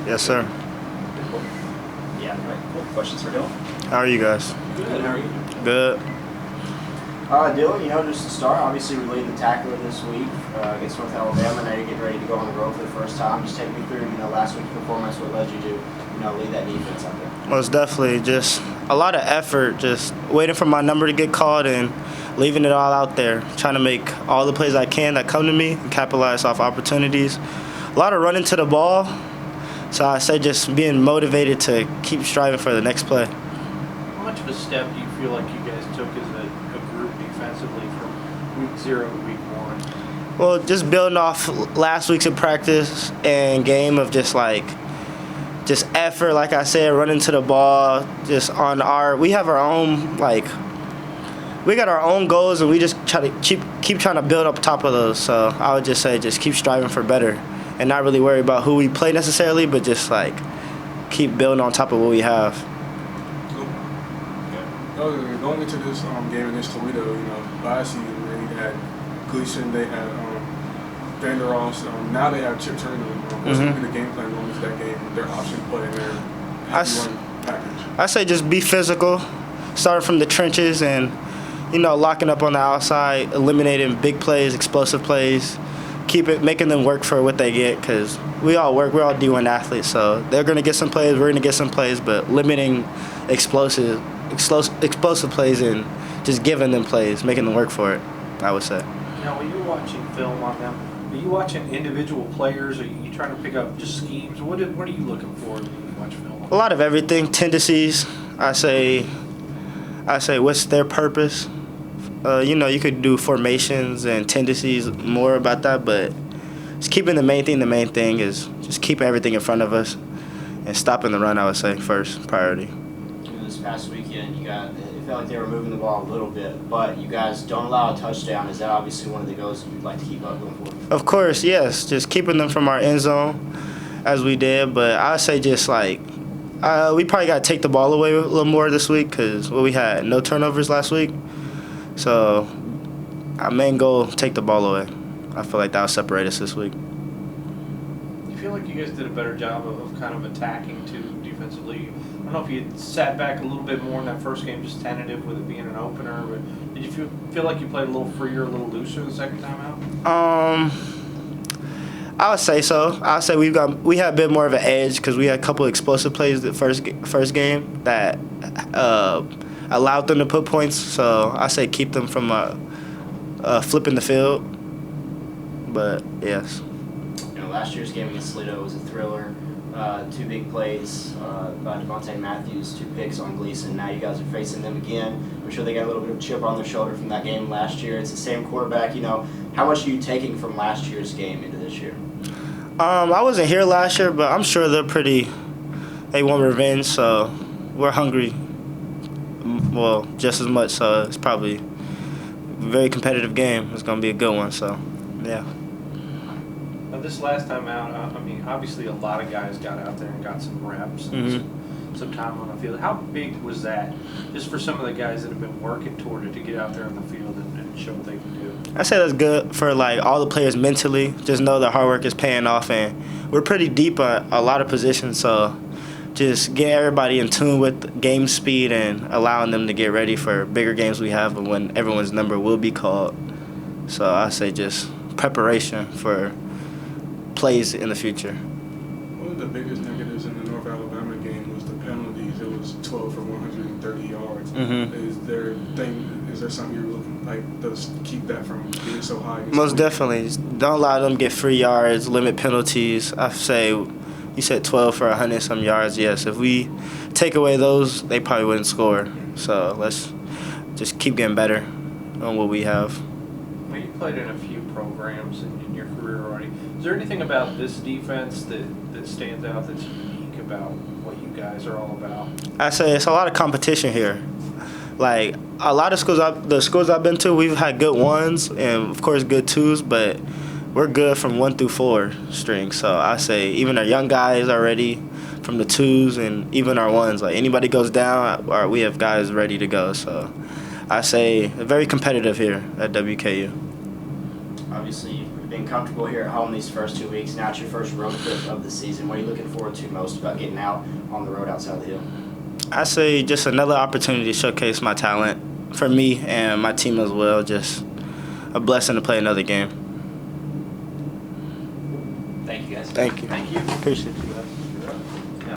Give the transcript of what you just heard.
Yes, sir. Cool. Yeah, right. Cool. Questions for Dylan? How are you guys? Good. How are you? Good. Dylan, just to start, obviously we lead the tackler this week against North Alabama. Now you're getting ready to go on the road for the first time. Just take me through, last week's performance, what led you to, lead that defense out there. Most definitely. Just a lot of effort, just waiting for my number to get called and leaving it all out there, trying to make all the plays I can that come to me and capitalize off opportunities. A lot of running to the ball. So I say just being motivated to keep striving for the next play. How much of a step do you feel like you guys took as a group defensively from week 0 to week 1? Well, just building off last week's in practice and game of just effort, like I said, running to the ball, just on we have our own, we got our own goals and we just try to keep trying to build up top of those. So I would just say just keep striving for better and not really worry about who we play necessarily, but just keep building on top of what we have. Going into this game against Toledo, last season they had Gleason, they had Vander Ross. Now they have Chip Turner. What's going to be the game plan going into that game? Their option play and their run package. I say just be physical, starting from the trenches and locking up on the outside, eliminating big plays, explosive plays. Making them work for what they get, because we all work. We're all D1 athletes, so they're going to get some plays. We're going to get some plays, but limiting explosive plays and just giving them plays, making them work for it, I would say. Now, when you're watching film on them, are you watching individual players? Or are you trying to pick up just schemes? What are you looking for when you watch film? A lot of everything, tendencies. I say, what's their purpose? You could do formations and tendencies more about that, but just keeping the main thing is just keeping everything in front of us and stopping the run, I would say, first priority. This past weekend, it felt like they were moving the ball a little bit, but you guys don't allow a touchdown. Is that obviously one of the goals that you'd like to keep up going forward? Of course, yes. Just keeping them from our end zone as we did, but I would say just we probably got to take the ball away a little more this week because we had no turnovers last week. So our main goal, take the ball away. I feel like that will separate us this week. Do you feel like you guys did a better job of kind of attacking too defensively? I don't know if you sat back a little bit more in that first game, just tentative with it being an opener, but did you feel like you played a little freer, a little looser the second time out? I would say so. I would say we had a bit more of an edge because we had a couple of explosive plays the first game that allowed them to put points. So I say keep them from flipping the field. But yes. Last year's game against Toledo was a thriller. 2 big plays by Devontae Matthews, 2 picks on Gleason. Now you guys are facing them again. I'm sure they got a little bit of chip on their shoulder from that game last year. It's the same quarterback. How much are you taking from last year's game into this year? I wasn't here last year, but I'm sure they want revenge, so we're hungry. Well, just as much, so it's probably a very competitive game. It's going to be a good one, so yeah. Now, this last time out, obviously a lot of guys got out there and got some reps and some time on the field. How big was that just for some of the guys that have been working toward it to get out there on the field and show what they can do? I say that's good for all the players mentally. Just know the hard work is paying off, and we're pretty deep at a lot of positions, so just get everybody in tune with game speed and allowing them to get ready for bigger games we have and when everyone's number will be called. So I say just preparation for plays in the future. One of the biggest negatives in the North Alabama game was the penalties. It was 12 for 130 yards. Is there something you're looking to keep that from being so high? Most definitely. Don't allow them to get free yards, limit penalties. I say, you said 12 for 100-some yards. Yes, if we take away those, they probably wouldn't score. So let's just keep getting better on what we have. Well, you played in a few programs in your career already. Is there anything about this defense that stands out that's unique about what you guys are all about? I say it's a lot of competition here. A lot of the schools I've been to, we've had good ones and, of course, good twos, but we're good from 1 through 4 string. So I say even our young guys are ready from the twos and even our ones. Anybody goes down, we have guys ready to go. So I say very competitive here at WKU. Obviously, you've been getting comfortable here at home these first 2 weeks. Now it's your first road trip of the season. What are you looking forward to most about getting out on the road outside the hill? I say just another opportunity to showcase my talent for me and my team as well. Just a blessing to play another game. Thank you, guys. Thank you. Thank you. Appreciate you guys.